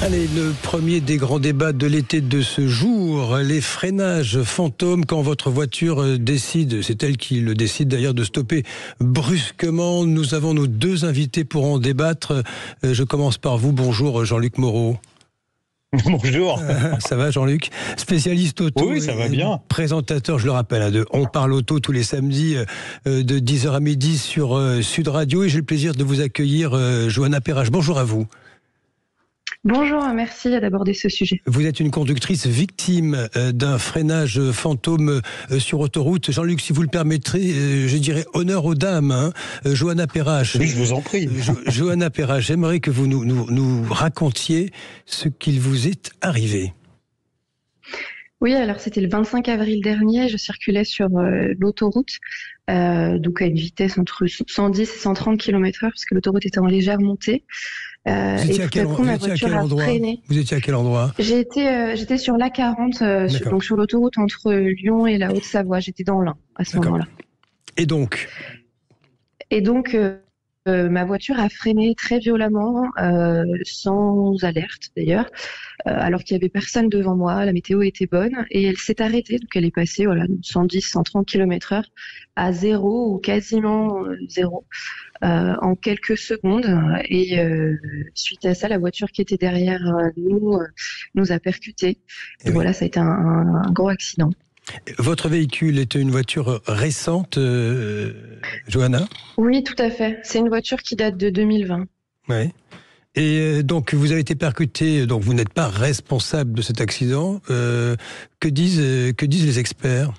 Allez, le premier des grands débats de l'été de ce jour, les freinages fantômes quand votre voiture décide, c'est elle qui le décide d'ailleurs, de stopper brusquement. Nous avons nos deux invités pour en débattre. Je commence par vous. Bonjour Jean-Luc Moreau. Bonjour. Ça va Jean-Luc? Spécialiste auto. Oui, ça va bien. Présentateur, je le rappelle, de On parle auto tous les samedis de 10h à midi sur Sud Radio. Et j'ai le plaisir de vous accueillir, Johanna Perrache. Bonjour à vous. Bonjour, merci d'aborder ce sujet. Vous êtes une conductrice victime d'un freinage fantôme sur autoroute. Jean-Luc, si vous le permettrez, je dirais honneur aux dames. Johanna Perrache. Oui, je vous en prie. Johanna Perrache, j'aimerais que vous nous racontiez ce qu'il vous est arrivé. Oui, alors c'était le 25 avril dernier, je circulais sur l'autoroute, donc à une vitesse entre 110 et 130 km/h, parce que l'autoroute était en légère montée. Vous étiez à quel endroit? Vous étiez à quel endroit? J'étais sur l'A40, donc sur l'autoroute entre Lyon et la Haute-Savoie. J'étais dans l'Ain à ce moment-là. Et donc ma voiture a freiné très violemment, sans alerte d'ailleurs, alors qu'il y avait personne devant moi, la météo était bonne, et elle s'est arrêtée, donc elle est passée 110, 130 km/h à zéro ou quasiment zéro en quelques secondes, et suite à ça, la voiture qui était derrière nous a percutés. Et voilà, ça a été un gros accident. Votre véhicule était une voiture récente, Johanna? Oui, tout à fait. C'est une voiture qui date de 2020. Oui. Et donc, vous avez été percuté, donc vous n'êtes pas responsable de cet accident. Que disent les experts?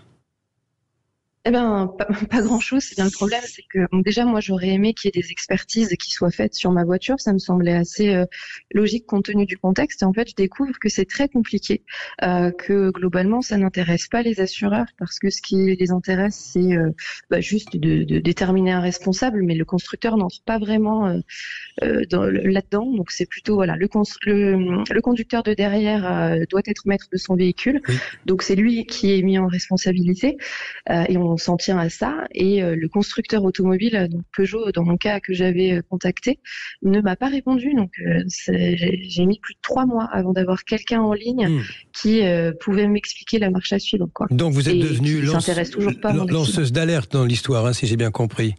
Eh bien, pas grand-chose. C'est bien le problème, c'est que déjà, moi, j'aurais aimé qu'il y ait des expertises qui soient faites sur ma voiture. Ça me semblait assez logique compte tenu du contexte. Et en fait, je découvre que c'est très compliqué, que globalement, ça n'intéresse pas les assureurs, parce que ce qui les intéresse, c'est juste de déterminer un responsable, mais le constructeur n'entre pas vraiment là-dedans. Donc, c'est plutôt le conducteur de derrière doit être maître de son véhicule. Oui. Donc, c'est lui qui est mis en responsabilité, et on s'en tient à ça, et le constructeur automobile, donc Peugeot dans mon cas que j'avais contacté, ne m'a pas répondu, donc j'ai mis plus de 3 mois avant d'avoir quelqu'un en ligne qui pouvait m'expliquer la marche à suivre, quoi. Donc vous êtes devenue lanceuse d'alerte dans l'histoire, si j'ai bien compris.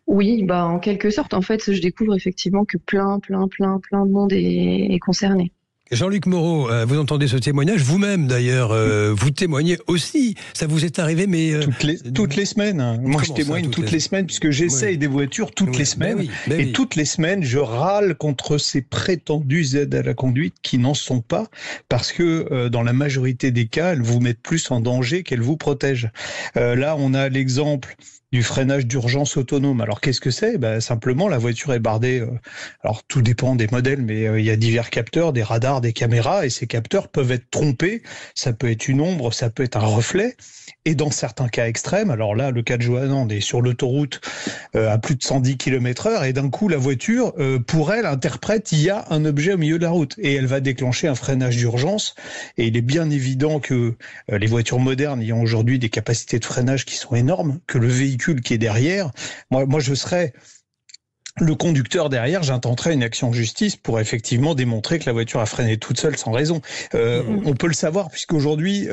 Oui, en quelque sorte. En fait, je découvre effectivement que plein de monde est concerné. Jean-Luc Moreau, vous entendez ce témoignage, vous-même d'ailleurs, vous témoignez aussi. Ça vous est arrivé, mais toutes les semaines. Moi, je témoigne toutes les semaines, puisque j'essaye des voitures toutes les semaines. Et toutes les semaines, je râle contre ces prétendues aides à la conduite qui n'en sont pas, parce que dans la majorité des cas, elles vous mettent plus en danger qu'elles vous protègent. Là, on a l'exemple du freinage d'urgence autonome. Alors qu'est-ce que c'est? Simplement, la voiture est bardée. Alors tout dépend des modèles, mais il y a divers capteurs, des radars, des caméras, et ces capteurs peuvent être trompés. Ça peut être une ombre, ça peut être un reflet. Et dans certains cas extrêmes, alors là, le cas de Johanna, on est sur l'autoroute à plus de 110 km/h, et d'un coup, la voiture, pour elle, interprète, il y a un objet au milieu de la route, et elle va déclencher un freinage d'urgence. Et il est bien évident que les voitures modernes ayant aujourd'hui des capacités de freinage qui sont énormes, que le véhicule qui est derrière, moi je serais le conducteur derrière, j'intenterais une action en justice pour effectivement démontrer que la voiture a freiné toute seule sans raison. On peut le savoir, puisqu'aujourd'hui,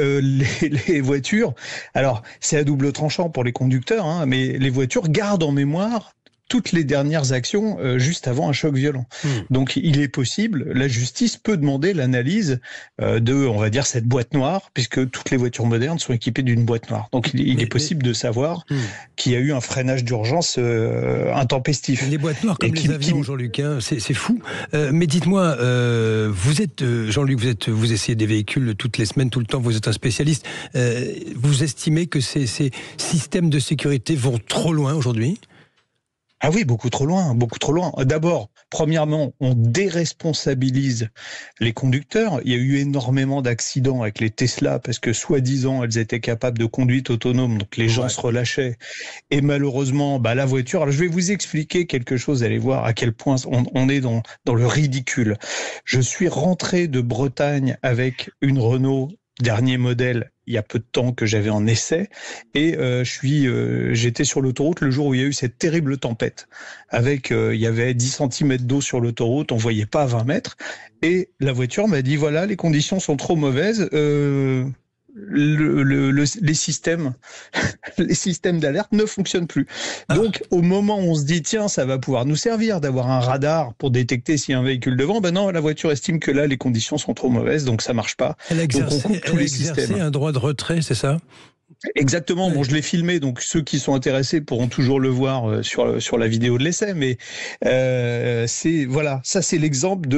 les voitures, alors c'est à double tranchant pour les conducteurs, mais les voitures gardent en mémoire toutes les dernières actions juste avant un choc violent. Donc il est possible, la justice peut demander l'analyse on va dire, cette boîte noire, puisque toutes les voitures modernes sont équipées d'une boîte noire. Donc il est possible de savoir qu'il y a eu un freinage d'urgence intempestif. Les boîtes noires comme les avions, Jean-Luc, c'est fou. Mais dites-moi, vous êtes, Jean-Luc, vous essayez des véhicules toutes les semaines, tout le temps, vous êtes un spécialiste. Vous estimez que ces systèmes de sécurité vont trop loin aujourd'hui ? Ah oui, beaucoup trop loin, beaucoup trop loin. D'abord, premièrement, on déresponsabilise les conducteurs. Il y a eu énormément d'accidents avec les Tesla parce que, soi-disant, elles étaient capables de conduite autonome, donc les gens se relâchaient. Et malheureusement, la voiture... Alors, je vais vous expliquer quelque chose, vous allez voir à quel point on est dans le ridicule. Je suis rentré de Bretagne avec une Renault dernier modèle il y a peu de temps que j'avais en essai et j'étais sur l'autoroute le jour où il y a eu cette terrible tempête avec il y avait 10 cm d'eau sur l'autoroute, on voyait pas à 20 mètres et la voiture m'a dit voilà, les conditions sont trop mauvaises, les systèmes d'alerte ne fonctionnent plus. Donc au moment où on se dit tiens, ça va pouvoir nous servir d'avoir un radar pour détecter s'il y a un véhicule devant, ben non, la voiture estime que là les conditions sont trop mauvaises, donc ça marche pas. Elle a exercé un droit de retrait, c'est ça? Exactement. Bon, je l'ai filmé, donc ceux qui sont intéressés pourront toujours le voir sur la vidéo de l'essai. Mais ça c'est l'exemple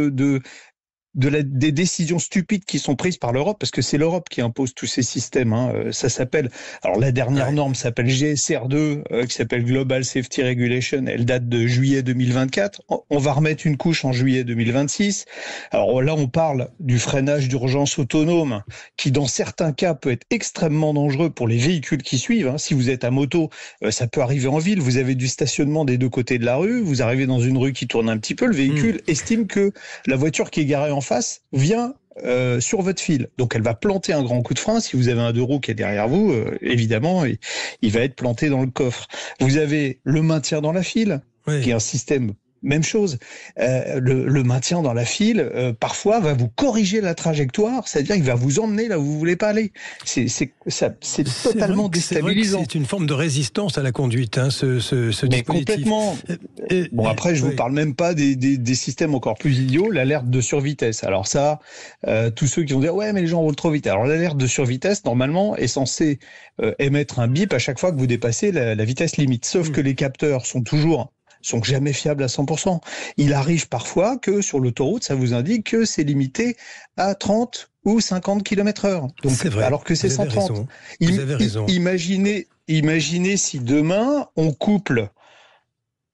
des décisions stupides qui sont prises par l'Europe, parce que c'est l'Europe qui impose tous ces systèmes. Ça s'appelle, alors la dernière norme s'appelle GSR2, qui s'appelle Global Safety Regulation. Elle date de juillet 2024. On va remettre une couche en juillet 2026. Alors là, on parle du freinage d'urgence autonome, qui dans certains cas peut être extrêmement dangereux pour les véhicules qui suivent. Si vous êtes à moto, ça peut arriver en ville. Vous avez du stationnement des deux côtés de la rue. Vous arrivez dans une rue qui tourne un petit peu. Le véhicule estime que la voiture qui est garée en face vient sur votre fil. Donc elle va planter un grand coup de frein. Si vous avez un deux roues qui est derrière vous, évidemment, il va être planté dans le coffre. Vous avez le maintien dans la file, qui est un système, même chose. Le maintien dans la file, parfois, va vous corriger la trajectoire, c'est-à-dire qu'il va vous emmener là où vous voulez pas aller. C'est totalement déstabilisant. C'est une forme de résistance à la conduite, ce Mais dispositif. Complètement. Bon, après, je vous parle même pas des systèmes encore plus idiots, l'alerte de survitesse. Alors ça, tous ceux qui vont dire ouais, mais les gens roulent trop vite. Alors l'alerte de survitesse, normalement, est censée émettre un bip à chaque fois que vous dépassez la vitesse limite. Sauf que les capteurs sont jamais fiables à 100%. Il arrive parfois que sur l'autoroute, ça vous indique que c'est limité à 30 ou 50 km/h. Donc, c'est vrai, alors que c'est 130. Vous avez raison. Imaginez si demain, on couple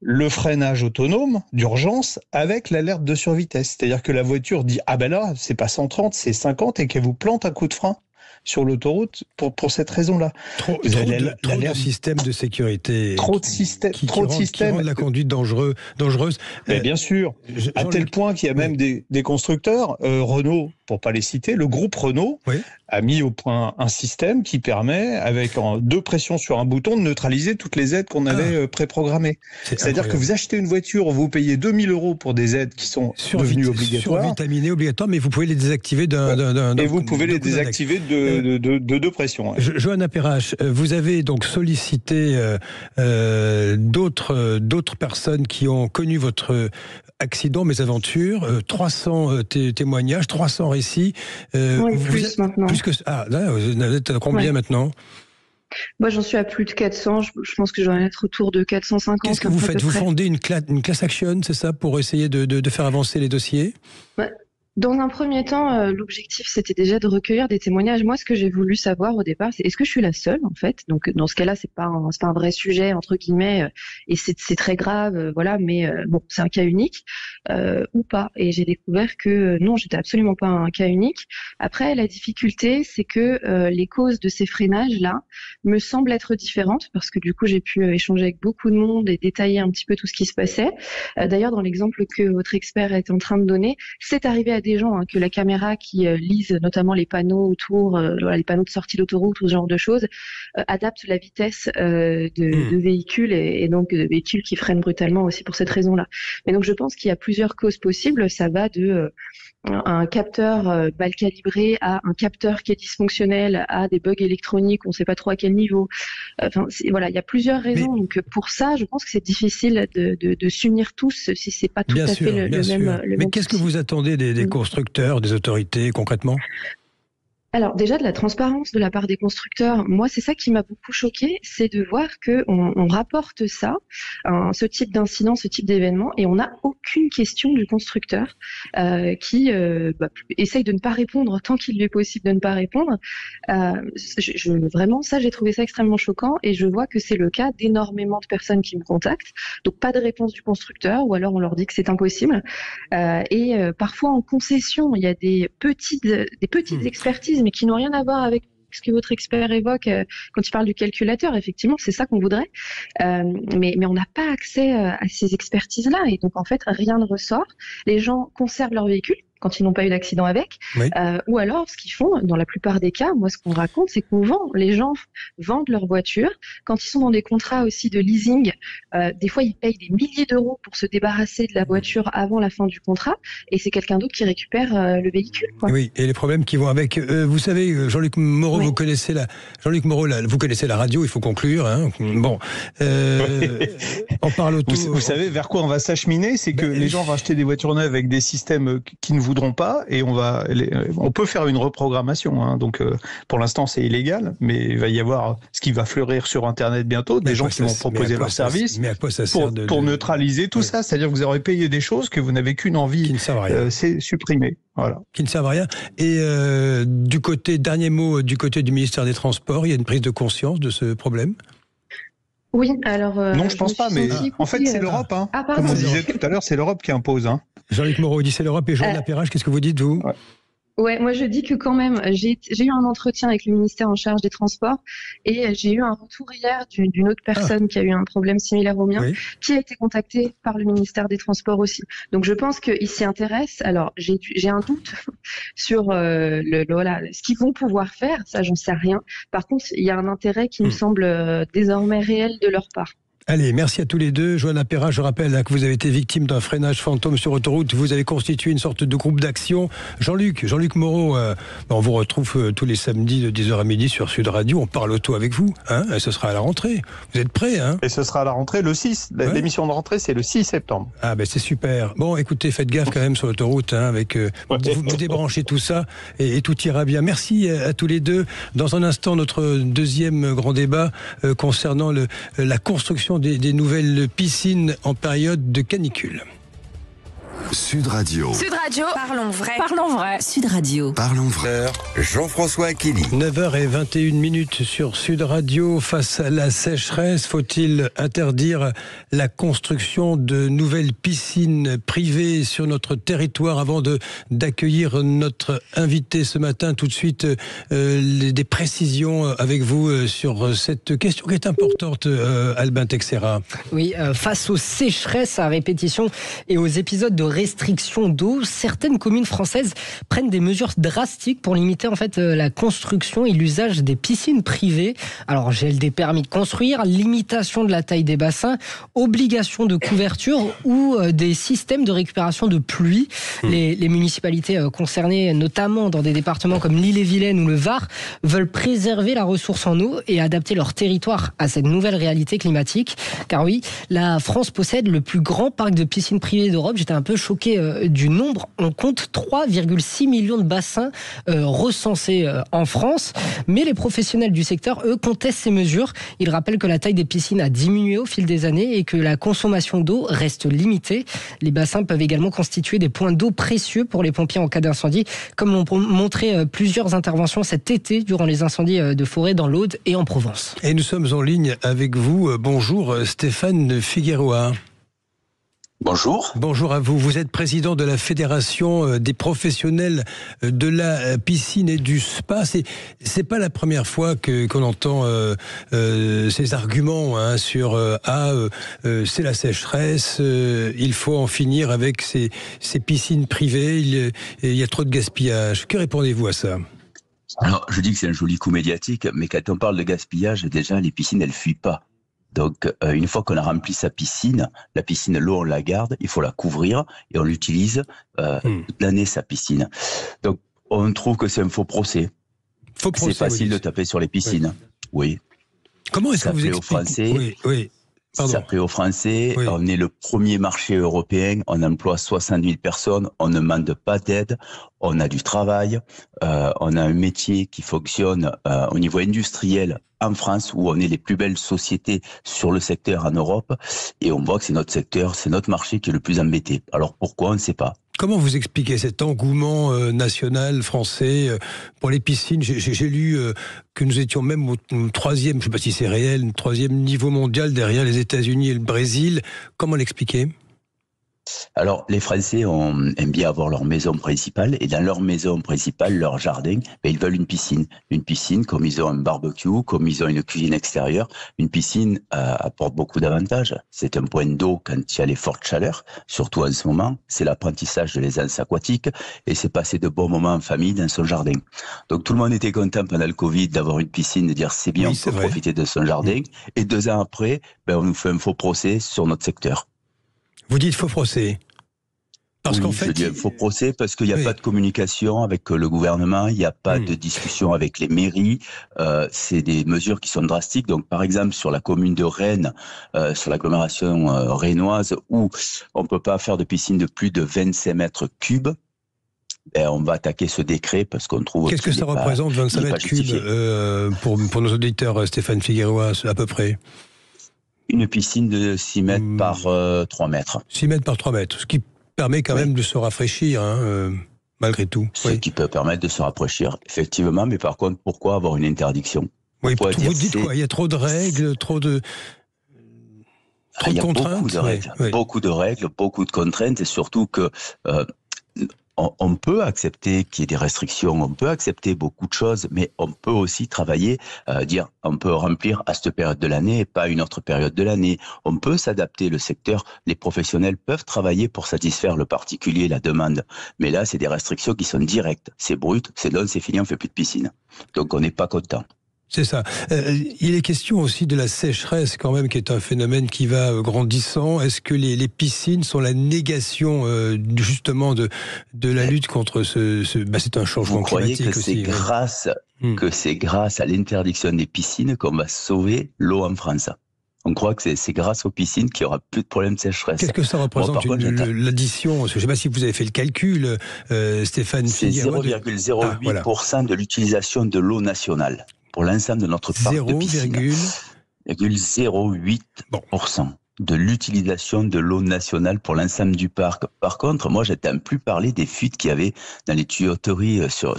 le freinage autonome d'urgence avec l'alerte de survitesse. C'est-à-dire que la voiture dit « Ah ben là, c'est pas 130, c'est 50 » et qu'elle vous plante un coup de frein sur l'autoroute pour cette raison-là. Trop de systèmes de sécurité. Trop de systèmes. Qui rendent la conduite dangereuse. Mais bien sûr. À tel point qu'il y a même des constructeurs, Renault, pour pas les citer, le groupe Renault a mis au point un système qui permet, avec 2 pressions sur un bouton, de neutraliser toutes les aides qu'on avait préprogrammées. C'est-à-dire que vous achetez une voiture, vous payez 2 000 € pour des aides qui sont devenues obligatoires. Survitaminées, obligatoires, mais vous pouvez les désactiver Et vous pouvez les désactiver de 2 pressions. Johanna Perrache, vous avez donc sollicité d'autres personnes qui ont connu votre accident, mésaventures, 300 témoignages, 300 récits. Plus maintenant. Là, vous en êtes à combien maintenant ? Moi, j'en suis à plus de 400. Je pense que je vais être autour de 450. Qu'est-ce que vous faites ? Vous fondez une class action, c'est ça, pour essayer de faire avancer les dossiers ? Dans un premier temps, l'objectif, c'était déjà de recueillir des témoignages. Moi, ce que j'ai voulu savoir au départ, c'est est-ce que je suis la seule, en fait ? Donc, dans ce cas-là, c'est pas un vrai sujet, entre guillemets, et c'est très grave, voilà, mais bon, c'est un cas unique, ou pas. Et j'ai découvert que non, j'étais absolument pas un cas unique. Après, la difficulté, c'est que les causes de ces freinages-là me semblent être différentes, parce que du coup, j'ai pu échanger avec beaucoup de monde et détailler un petit peu tout ce qui se passait. D'ailleurs, dans l'exemple que votre expert est en train de donner, c'est arrivé à des gens que la caméra qui lise notamment les panneaux autour, les panneaux de sortie d'autoroute ou ce genre de choses, adapte la vitesse de véhicules et donc de véhicules qui freinent brutalement aussi pour cette raison-là. Mais donc je pense qu'il y a plusieurs causes possibles. Ça va de un capteur mal calibré à un capteur qui est dysfonctionnel à des bugs électroniques, on ne sait pas trop à quel niveau. Enfin, voilà, il y a plusieurs raisons. Donc pour ça, je pense que c'est difficile de s'unir tous si c'est pas tout à fait le même. Mais qu'est-ce que vous attendez des constructeurs, des autorités concrètement ? Alors déjà de la transparence de la part des constructeurs. Moi, c'est ça qui m'a beaucoup choquée, c'est de voir que on rapporte ça, ce type d'incident, ce type d'événement, et on n'a aucune question du constructeur qui essaye de ne pas répondre tant qu'il lui est possible de ne pas répondre. Vraiment, ça, j'ai trouvé ça extrêmement choquant, et je vois que c'est le cas d'énormément de personnes qui me contactent. Donc pas de réponse du constructeur, ou alors on leur dit que c'est impossible. Parfois en concession, il y a des petites expertises, mais qui n'ont rien à voir avec ce que votre expert évoque quand il parle du calculateur. Effectivement, c'est ça qu'on voudrait. Mais on n'a pas accès à ces expertises-là. Et donc, en fait, rien ne ressort. Les gens conservent leur véhicule. quand ils n'ont pas eu d'accident avec. Oui. Ou alors, ce qu'ils font, dans la plupart des cas, moi, ce qu'on raconte, c'est qu'on les gens vendent leur voiture. Quand ils sont dans des contrats aussi de leasing, des fois, ils payent des milliers d'euros pour se débarrasser de la voiture avant la fin du contrat, et c'est quelqu'un d'autre qui récupère le véhicule, quoi. Oui, et les problèmes qui vont avec. Vous savez, Jean-Luc Moreau, oui. Vous connaissez vous connaissez la radio, il faut conclure. Hein. Bon, on parle auto. Vous savez vers quoi on va s'acheminer, c'est que les gens vont acheter des voitures neuves avec des systèmes qui ne voudront pas, et on peut faire une reprogrammation. Hein. Donc, pour l'instant, c'est illégal, mais il va y avoir ce qui va fleurir sur Internet bientôt, des gens qui vont proposer leurs services pour neutraliser tout ça. C'est-à-dire que vous aurez payé des choses que vous n'avez qu'une envie, qui ne servent à rien. C'est supprimer. Voilà. Qui ne servent à rien. Et dernier mot, du côté du ministère des Transports, il y a une prise de conscience de ce problème ? Oui, alors... non, je pense pas, mais en fait, c'est l'Europe. Hein. Comme on disait tout à l'heure, c'est l'Europe qui impose. Hein. Jean-Luc Moreau dit c'est l'Europe, et Joël Lapérage, qu'est-ce que vous dites, vous ? Ouais, moi je dis que quand même, j'ai eu un entretien avec le ministère en charge des Transports, et j'ai eu un retour hier d'une autre personne qui a eu un problème similaire au mien, qui a été contactée par le ministère des Transports aussi. Donc je pense qu'ils s'y intéressent. Alors j'ai un doute sur ce qu'ils vont pouvoir faire, ça j'en sais rien. Par contre, il y a un intérêt qui me semble désormais réel de leur part. Allez, merci à tous les deux. Joanne Lapérage, je rappelle que vous avez été victime d'un freinage fantôme sur autoroute. Vous avez constitué une sorte de groupe d'action. Jean-Luc Moreau, on vous retrouve tous les samedis de 10h à midi sur Sud Radio. On parle auto avec vous, hein, et ce sera à la rentrée. Vous êtes prêts, hein ? Et ce sera à la rentrée le 6. L'émission de rentrée, c'est le 6 septembre. Ah ben c'est super. Bon, écoutez, faites gaffe quand même sur l'autoroute, hein, avec vous débranchez tout ça et tout ira bien. Merci à tous les deux. Dans un instant, notre deuxième grand débat concernant la construction des nouvelles piscines en période de canicule. Sud Radio. Sud Radio. Parlons vrai. Parlons vrai. Sud Radio. Parlons vrai. Jean-François Aquili. 9h21 sur Sud Radio. Face à la sécheresse, faut-il interdire la construction de nouvelles piscines privées sur notre territoire? Avant d'accueillir notre invité ce matin, tout de suite, des précisions avec vous sur cette question qui est importante, Albin Texera. Oui, face aux sécheresses à répétition et aux épisodes de restrictions d'eau, certaines communes françaises prennent des mesures drastiques pour limiter en fait la construction et l'usage des piscines privées. Alors gel des permis de construire, limitation de la taille des bassins, obligation de couverture ou des systèmes de récupération de pluie. Les municipalités concernées, notamment dans des départements comme l'Ille-et-Vilaine ou le Var, veulent préserver la ressource en eau et adapter leur territoire à cette nouvelle réalité climatique. Car oui, la France possède le plus grand parc de piscines privées d'Europe. J'étais un peu choqué du nombre. On compte 3,6 millions de bassins recensés en France. Mais les professionnels du secteur, eux, contestent ces mesures. Ils rappellent que la taille des piscines a diminué au fil des années et que la consommation d'eau reste limitée. Les bassins peuvent également constituer des points d'eau précieux pour les pompiers en cas d'incendie, comme l'ont montré plusieurs interventions cet été durant les incendies de forêt dans l'Aude et en Provence. Et nous sommes en ligne avec vous. Bonjour Stéphane Figueroa. Bonjour. Bonjour à vous. Vous êtes président de la Fédération des professionnels de la piscine et du spa. C'est pas la première fois qu'on entend ces arguments sur c'est la sécheresse, il faut en finir avec ces piscines privées, il y a trop de gaspillage. Que répondez-vous à ça ? Alors, je dis que c'est un joli coup médiatique, mais quand on parle de gaspillage, déjà, les piscines, elles fuient pas. Donc, une fois qu'on a rempli sa piscine, la piscine, l'eau, on la garde, il faut la couvrir et on l'utilise toute l'année, sa piscine. Donc, on trouve que c'est un faux procès. C'est facile de taper sur les piscines. Oui. Comment est-ce que vous expliquez ? Ça plaît aux Français. On est le premier marché européen. On emploie 60 000 personnes. On ne demande pas d'aide. On a du travail. On a un métier qui fonctionne au niveau industriel en France, où on est les plus belles sociétés sur le secteur en Europe. Et on voit que c'est notre secteur, c'est notre marché qui est le plus embêté. Alors pourquoi ? On ne sait pas. Comment vous expliquez cet engouement national français pour les piscines ? J'ai lu que nous étions même au troisième, je ne sais pas si c'est réel, troisième niveau mondial derrière les États-Unis et le Brésil. Comment l'expliquer ? Alors, les Français aiment bien avoir leur maison principale, et dans leur maison principale, leur jardin, ils veulent une piscine. Une piscine, comme ils ont un barbecue, comme ils ont une cuisine extérieure. Une piscine apporte beaucoup d'avantages. C'est un point d'eau quand il y a les fortes chaleurs, surtout en ce moment. C'est l'apprentissage de l'aisance aquatique, et c'est passer de bons moments en famille dans son jardin. Donc, tout le monde était content pendant le Covid d'avoir une piscine, de dire c'est bien, on peut profiter de son jardin. Et 2 ans après, on nous fait un faux procès sur notre secteur. Vous dites faux procès? Parce qu'en fait, je dis faux procès parce qu'il n'y a pas de communication avec le gouvernement, il n'y a pas de discussion avec les mairies. C'est des mesures qui sont drastiques. Donc, par exemple, sur la commune de Rennes, sur l'agglomération rennoise, où on ne peut pas faire de piscine de plus de 25 mètres cubes, on va attaquer ce décret parce qu'on trouve... Qu'est-ce que ça représente, 25 mètres cubes, pour nos auditeurs, Stéphane Figueroa, à peu près? Une piscine de 6 mètres par 3 mètres. 6 mètres par 3 mètres, ce qui permet quand même de se rafraîchir, malgré tout. Ce qui peut permettre de se rafraîchir, effectivement, mais par contre, pourquoi avoir une interdiction? Oui, vous dites quoi? Il y a trop de règles, trop de contraintes? Beaucoup de règles, beaucoup de règles, beaucoup de contraintes, et surtout que... on peut accepter qu'il y ait des restrictions, on peut accepter beaucoup de choses, mais on peut aussi travailler, on peut remplir à cette période de l'année et pas à une autre période de l'année. On peut s'adapter, le secteur, les professionnels peuvent travailler pour satisfaire le particulier, la demande. Mais là, c'est des restrictions qui sont directes. C'est brut, c'est long, c'est fini, on ne fait plus de piscine. Donc on n'est pas content. C'est ça. Il est question aussi de la sécheresse quand même, qui est un phénomène qui va grandissant. Est-ce que les piscines sont la négation justement de la lutte contre c'est un changement climatique aussi. Vous croyez que c'est grâce à l'interdiction des piscines qu'on va sauver l'eau en France? On croit que c'est grâce aux piscines qu'il n'y aura plus de problème de sécheresse. Qu'est-ce que ça représente, l'addition? Je ne sais pas si vous avez fait le calcul, Stéphane. C'est 0,08% de l'utilisation de l'eau nationale pour l'ensemble de notre parc de piscine. 0,08% de l'utilisation de l'eau nationale pour l'ensemble du parc. Par contre, moi, j'entends plus parler des fuites qu'il y avait dans les tuyauteries sur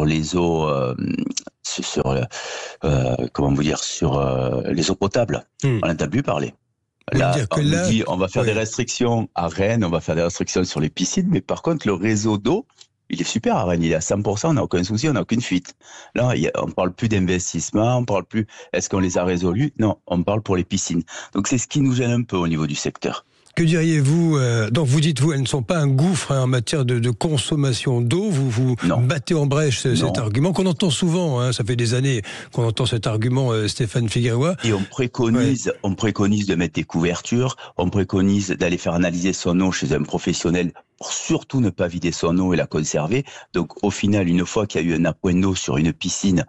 les eaux, sur les eaux potables. On n'entend plus parler. Là, on nous dit, on va faire des restrictions à Rennes, on va faire des restrictions sur les piscines, mais par contre, le réseau d'eau, il est super à Rennes, il est à 100%, on n'a aucun souci, on n'a aucune fuite. Là, on ne parle plus d'investissement, on ne parle plus, est-ce qu'on les a résolus? Non, on parle pour les piscines. Donc c'est ce qui nous gêne un peu au niveau du secteur. Que diriez-vous donc vous dites, elles ne sont pas un gouffre en matière de consommation d'eau, vous battez en brèche cet argument qu'on entend souvent, ça fait des années qu'on entend cet argument, Stéphane Figueroa. Et on préconise de mettre des couvertures, on préconise d'aller faire analyser son eau chez un professionnel pour surtout ne pas vider son eau et la conserver. Donc au final, une fois qu'il y a eu un appoint d'eau sur une piscine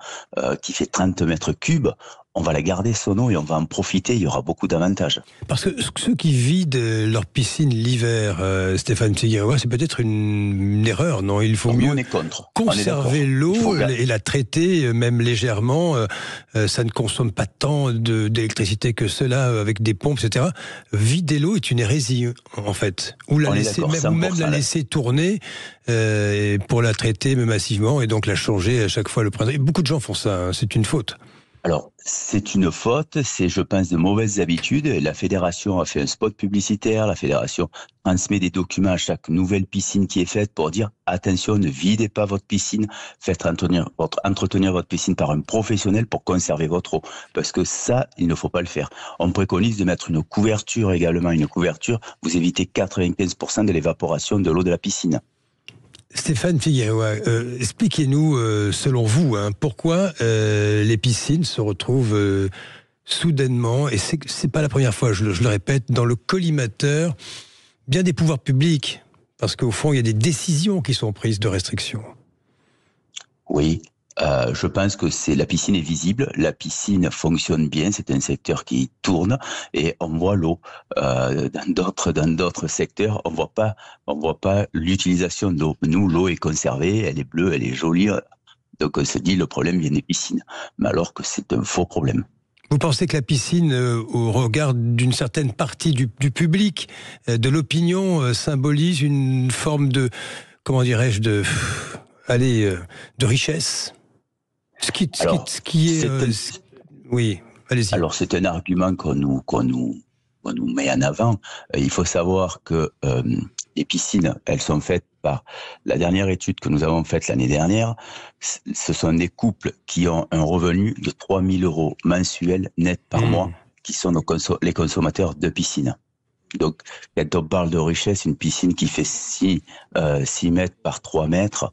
qui fait 30 mètres cubes, on va la garder son eau et on va en profiter, il y aura beaucoup d'avantages. Parce que ceux qui vident leur piscine l'hiver, Stéphane Figueroa, c'est peut-être une erreur, non? Il faut mieux conserver l'eau et la traiter, même légèrement. Ça ne consomme pas tant d'électricité que cela, avec des pompes, etc. Vider l'eau est une hérésie, en fait. Ou la laisser tourner pour la traiter massivement et donc la changer à chaque fois le printemps. Et beaucoup de gens font ça, c'est une faute. Alors, c'est une faute, c'est, je pense, de mauvaises habitudes. La fédération a fait un spot publicitaire, la fédération transmet des documents à chaque nouvelle piscine qui est faite pour dire attention, ne videz pas votre piscine, faites entretenir votre piscine par un professionnel pour conserver votre eau. Parce que ça, il ne faut pas le faire. On préconise de mettre une couverture également, vous évitez 95% de l'évaporation de l'eau de la piscine. Stéphane Figueroa, expliquez-nous, selon vous, pourquoi les piscines se retrouvent soudainement, et c'est pas la première fois, je le répète, dans le collimateur bien des pouvoirs publics, parce qu'au fond, il y a des décisions qui sont prises de restriction. Oui. Je pense que la piscine est visible, la piscine fonctionne bien, c'est un secteur qui tourne et on voit l'eau. Dans d'autres secteurs, on voit pas l'utilisation de l'eau. Nous, l'eau est conservée, elle est bleue, elle est jolie. Donc on se dit le problème vient des piscines, mais alors que c'est un faux problème. Vous pensez que la piscine, au regard d'une certaine partie du public, de l'opinion, symbolise une forme de, comment dirais-je, de richesse? Oui, allez-y. Alors c'est un argument qu'on nous nous met en avant. Il faut savoir que les piscines, elles sont faites par la dernière étude que nous avons faite l'année dernière. Ce sont des couples qui ont un revenu de 3 000 € mensuels net par mois, qui sont les consommateurs de piscine. Donc, quand on parle de richesse, une piscine qui fait 6 mètres par 3 mètres,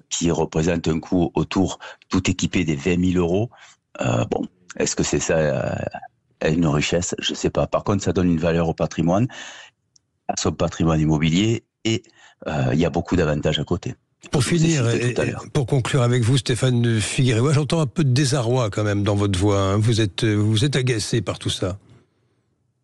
qui représente un coût autour, tout équipé, des 20 000 €. Bon, est-ce que c'est ça une richesse? Je ne sais pas. Par contre, ça donne une valeur au patrimoine, à son patrimoine immobilier, et il y a beaucoup d'avantages à côté. Pour finir, et pour conclure avec vous, Stéphane Figueroa, j'entends un peu de désarroi quand même dans votre voix. Hein. Vous êtes agacé par tout ça.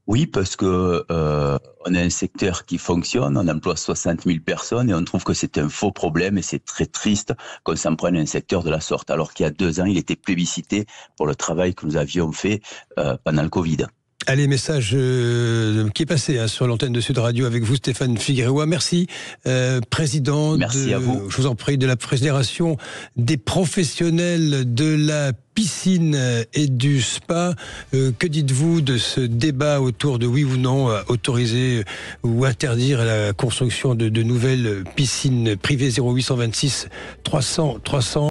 Oui, parce que on a un secteur qui fonctionne, on emploie 60 000 personnes et on trouve que c'est un faux problème et c'est très triste qu'on s'en prenne à un secteur de la sorte. Alors qu'il y a 2 ans, il était plébiscité pour le travail que nous avions fait pendant le Covid. Allez, message qui est passé sur l'antenne de Sud Radio avec vous, Stéphane Figueroa. Merci, président. Merci à vous. Je vous en prie, de la Fédération des professionnels de la piscine et du spa. Que dites-vous de ce débat autour de oui ou non autoriser ou interdire la construction de nouvelles piscines privées? 0826 300 300